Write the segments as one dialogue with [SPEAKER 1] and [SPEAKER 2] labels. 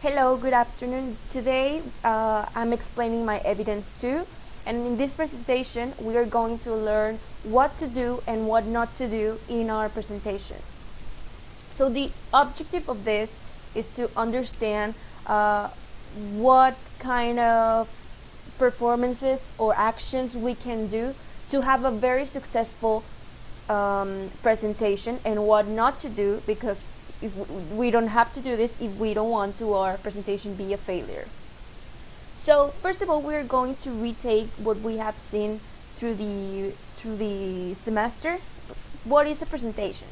[SPEAKER 1] Hello, good afternoon. Today I'm explaining my evidence 2, and in this presentation we are going to learn what to do and what not to do in our presentations. So the objective of this is to understand what kind of performances or actions we can do to have a very successful presentation, and what not to do, because if we don't have to do this if we don't want to our presentation be a failure. So first of all, we're going to retake what we have seen through the semester. What is a presentation?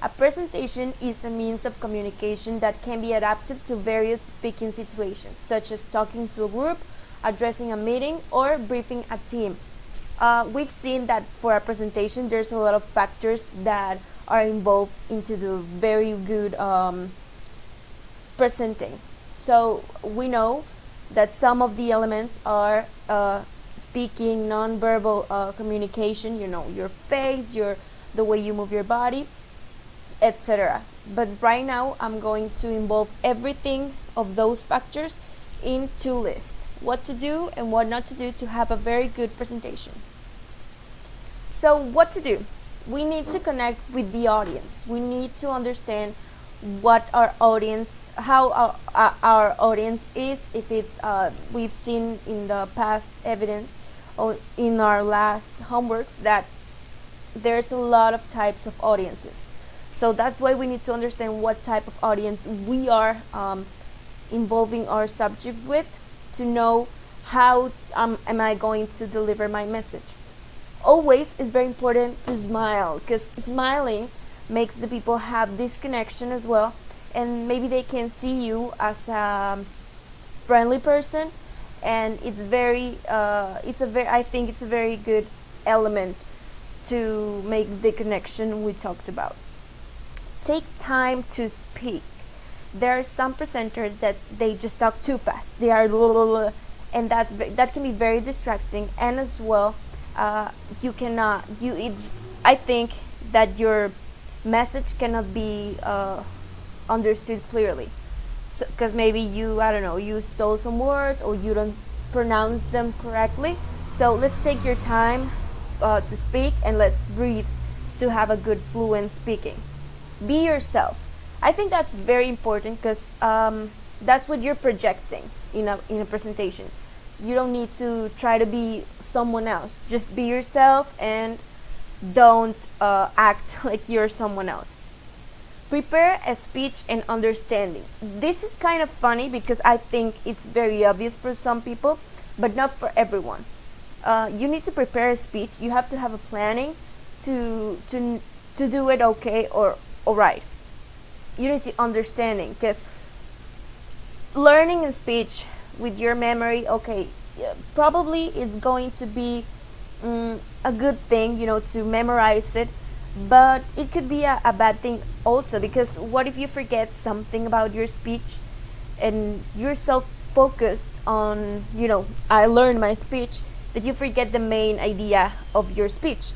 [SPEAKER 1] A presentation is a means of communication that can be adapted to various speaking situations, such as talking to a group, addressing a meeting, or briefing a team. We've seen that for a presentation there's a lot of factors that are involved into the very good presenting. So we know that some of the elements are speaking, nonverbal communication, your face, the way you move your body, etc. But right now I'm going to involve everything of those factors into list: what to do and what not to do to have a very good presentation. So what to do? We need to connect with the audience. We need to understand what our audience, how our audience is. If it's we've seen in the past evidence or in our last homeworks that there's a lot of types of audiences. So that's why we need to understand what type of audience we are involving our subject with, to know how am I going to deliver my message. Always it's very important to smile, because smiling makes the people have this connection as well, and maybe they can see you as a friendly person, and I think it's a very good element to make the connection we talked about. Take time to speak. There are some presenters that they just talk too fast. They are and that can be very distracting, and as well I think that your message cannot be understood clearly, because maybe you stole some words or you don't pronounce them correctly. So let's take your time to speak, and let's breathe to have a good fluent speaking. Be yourself. I think that's very important, because that's what you're projecting in a presentation. You don't need to try to be someone else. Just be yourself and don't act like you're someone else. Prepare a speech and understanding. This is kind of funny because I think it's very obvious for some people, but not for everyone. You need to prepare a speech. You have to have a planning to do it okay or right. You need to understanding, because learning in speech with your memory, okay, probably it's going to be a good thing, to memorize it, but it could be a bad thing also, because what if you forget something about your speech and you're so focused on, I learned my speech, that you forget the main idea of your speech.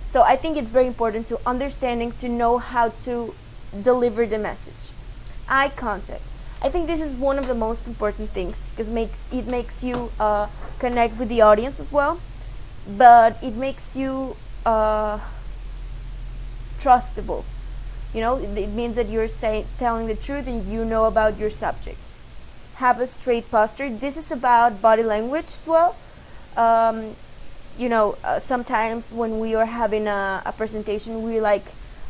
[SPEAKER 1] So I think it's very important to understanding, to know how to deliver the message. Eye contact. I think this is one of the most important things, because it makes you connect with the audience as well, but it makes you trustable. It means that you're telling the truth and you know about your subject. Have a straight posture. This is about body language as well. Sometimes when we are having a presentation, we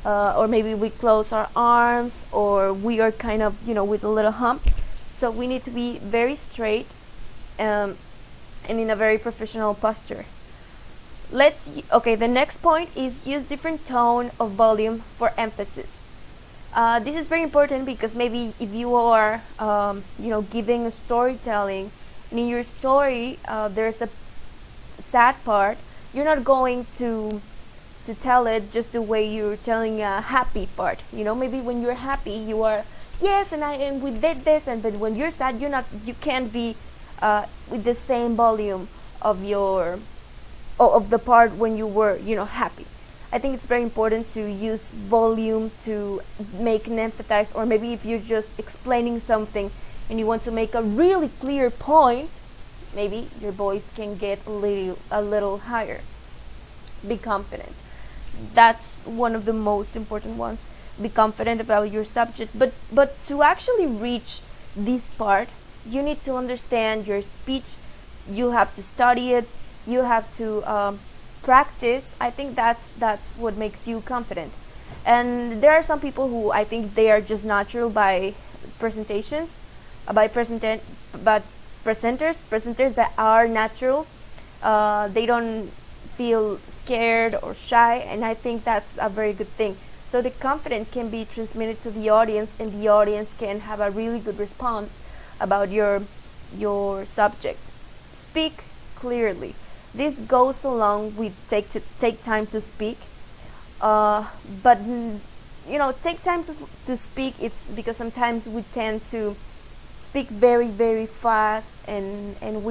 [SPEAKER 1] or maybe we close our arms, or we are kind of, with a little hump. So we need to be very straight and in a very professional posture. The next point is use different tone of volume for emphasis. This is very important, because maybe if you are, giving a storytelling, and in your story there's a sad part, you're not going to tell it just the way you're telling a happy part. Maybe when you're happy, you are, yes, and we did this, but when you're sad, you can't be with the same volume of the part when you were, happy. I think it's very important to use volume to make an emphasis, or maybe if you're just explaining something and you want to make a really clear point, maybe your voice can get a little higher. Be confident. That's one of the most important ones. Be confident about your subject, but to actually reach this part, you need to understand your speech. You have to study it. You have to practice. I think that's what makes you confident. And there are some people who I think they are just natural by presentations, by present but presenters that are natural. They don't feel scared or shy, and I think that's a very good thing. So the confidence can be transmitted to the audience, and the audience can have a really good response about your subject. Speak clearly. This goes along with take time to speak, but take time to speak. It's because sometimes we tend to speak very very fast, and um,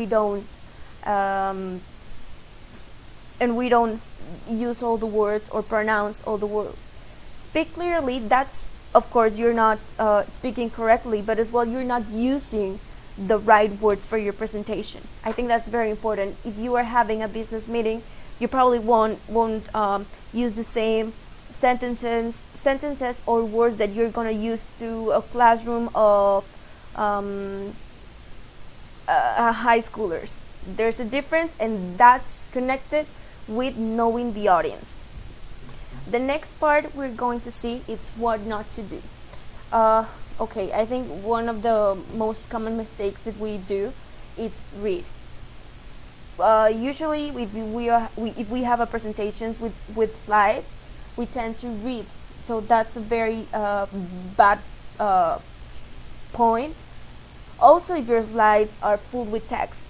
[SPEAKER 1] we don't use all the words or pronounce all the words. Speak clearly. That's, of course, you're not speaking correctly, but as well you're not using the right words for your presentation. I think that's very important. If you are having a business meeting, you probably won't use the same sentences or words that you're gonna use to a classroom of high schoolers. There's a difference, and that's connected with knowing the audience. The next part we're going to see is what not to do. Okay, I think one of the most common mistakes that we do is read. Usually, if we have a presentations with slides, we tend to read. So that's a very bad point. Also, if your slides are full with text,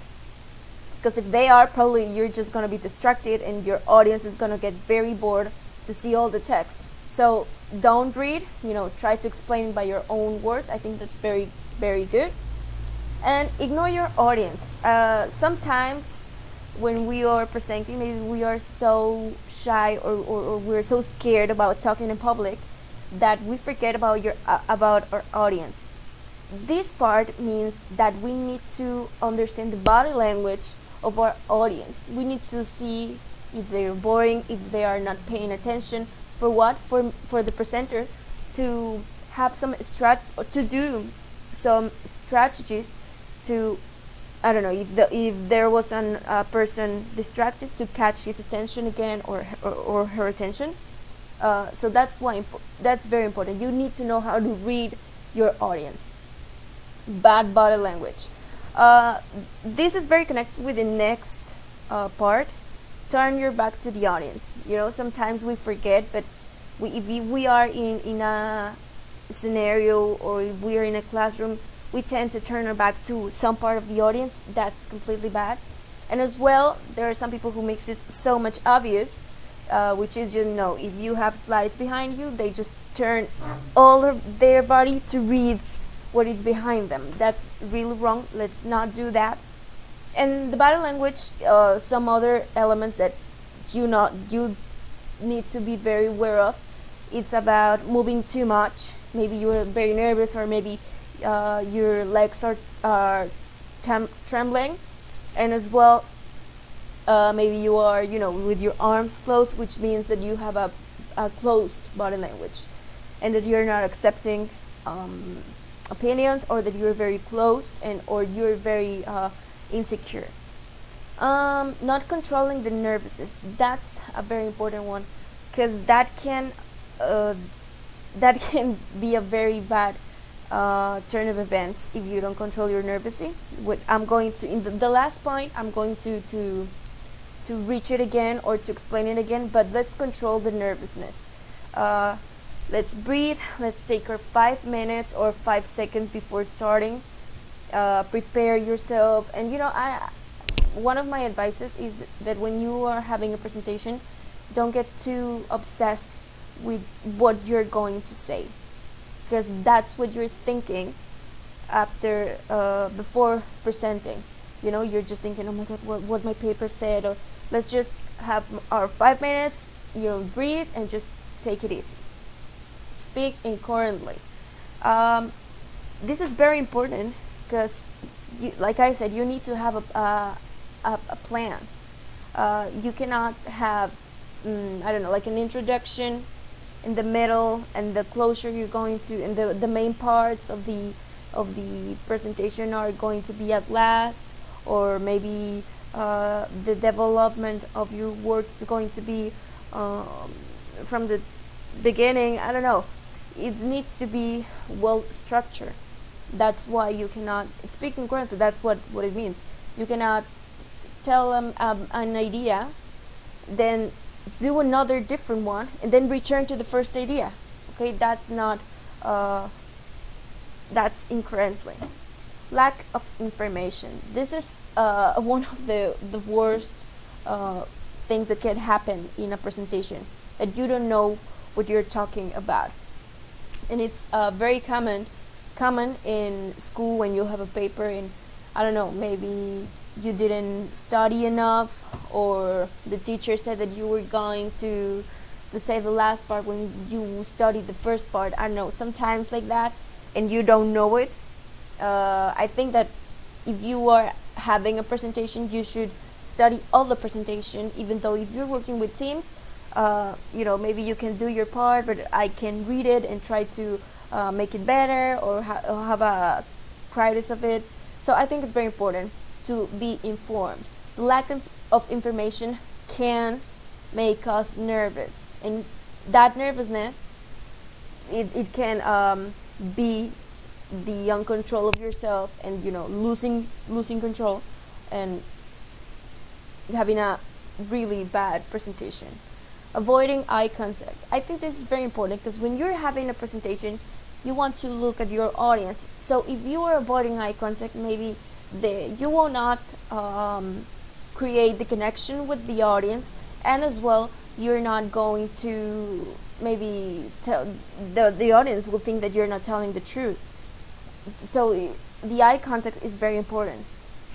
[SPEAKER 1] because if they are, probably you're just going to be distracted, and your audience is going to get very bored to see all the text. So don't read, try to explain by your own words. I think that's very very good. And ignore your audience. Sometimes when we are presenting, maybe we are so shy, or we're so scared about talking in public, that we forget about our audience. This part means that we need to understand the body language of our audience. We need to see if they're boring, if they are not paying attention. For what? For the presenter to have to do some strategies to, I don't know, if there was a person distracted, to catch his attention again, or her attention. So that's very important. You need to know how to read your audience. Bad body language. This is very connected with the next part. Turn your back to the audience. Sometimes we forget, but if we are in a scenario, or if we are in a classroom, we tend to turn our back to some part of the audience. That's completely bad. And as well, there are some people who makes this so much obvious, which is, if you have slides behind you, they just turn all of their body to read what is behind them. That's really wrong. Let's not do that. And the body language, some other elements that you need to be very aware of. It's about moving too much. Maybe you're very nervous, or maybe your legs are trembling, and as well, maybe you are with your arms closed, which means that you have a closed body language, and that you're not accepting opinions, or that you're very closed, or you're very insecure. Not controlling the nervousness. That's a very important one, because that can be a very bad turn of events if you don't control your nervousness. What I'm going to, in the last point, I'm going to reach it again, or to explain it again. But let's control the nervousness. Let's breathe. Let's take our 5 minutes or 5 seconds before starting. Prepare yourself, and one of my advices is that when you are having a presentation, don't get too obsessed with what you're going to say, because that's what you're thinking after before presenting. You're just thinking, oh my god, what my paper said, or let's just have our 5 minutes, breathe and just take it easy. Speak incoherently. This is very important, because like I said, you need to have a plan. You cannot have I don't know, like an introduction in the middle and the closure you're going to, and the main parts of the presentation are going to be at last, or maybe the development of your work is going to be from the beginning. I don't know, it needs to be well structured. That's why you cannot speak incongruently. That's what it means. You cannot tell them an idea, then do another different one, and then return to the first idea. Okay, that's not that's incorrectly. Lack of information. This is one of the worst things that can happen in a presentation, that you don't know what you're talking about. And it's very common in school when you have a paper, and I don't know, maybe you didn't study enough, or the teacher said that you were going to say the last part when you studied the first part. I don't know, sometimes like that, and you don't know it. I think that if you are having a presentation, you should study all the presentation, even though if you're working with teams, maybe you can do your part, but I can read it and try to make it better, or have a practice of it. So I think it's very important to be informed. The lack of information can make us nervous, and that nervousness, it can be the uncontrol of yourself, and losing control, and having a really bad presentation. Avoiding eye contact. I think this is very important, because when you're having a presentation, you want to look at your audience. So if you are avoiding eye contact, maybe you will not create the connection with the audience, and as well, you're not going to maybe tell the audience will think that you're not telling the truth. So the eye contact is very important.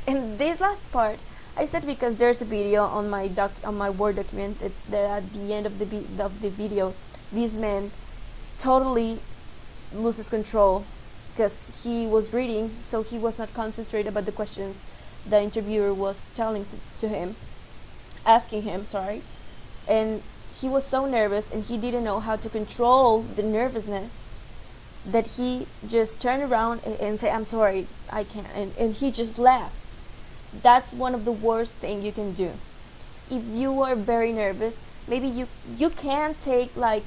[SPEAKER 1] And this last part I said because there's a video on my Word document that at the end of the video, this man totally loses control, because he was reading, so he was not concentrated about the questions the interviewer was asking him, and he was so nervous, and he didn't know how to control the nervousness, that he just turned around and said, "I'm sorry, I can't," and he just left. That's one of the worst things you can do. If you are very nervous, maybe you can take like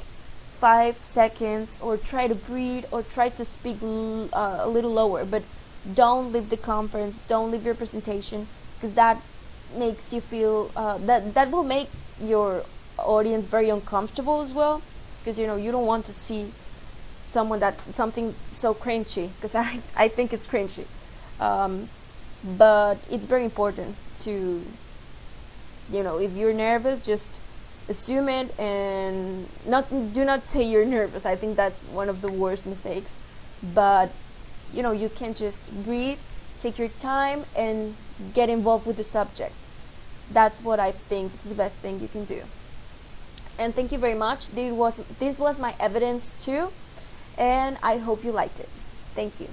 [SPEAKER 1] 5 seconds, or try to breathe, or try to speak a little lower, but don't leave the conference, don't leave your presentation, because that makes you feel that will make your audience very uncomfortable as well, because you don't want to see something so cringy, because I think it's cringy, but it's very important to, if you're nervous, just assume it, and do not say you're nervous. I think that's one of the worst mistakes. But you can just breathe, take your time, and get involved with the subject. That's what I think is the best thing you can do. And thank you very much. This was my evidence too, and I hope you liked it. Thank you.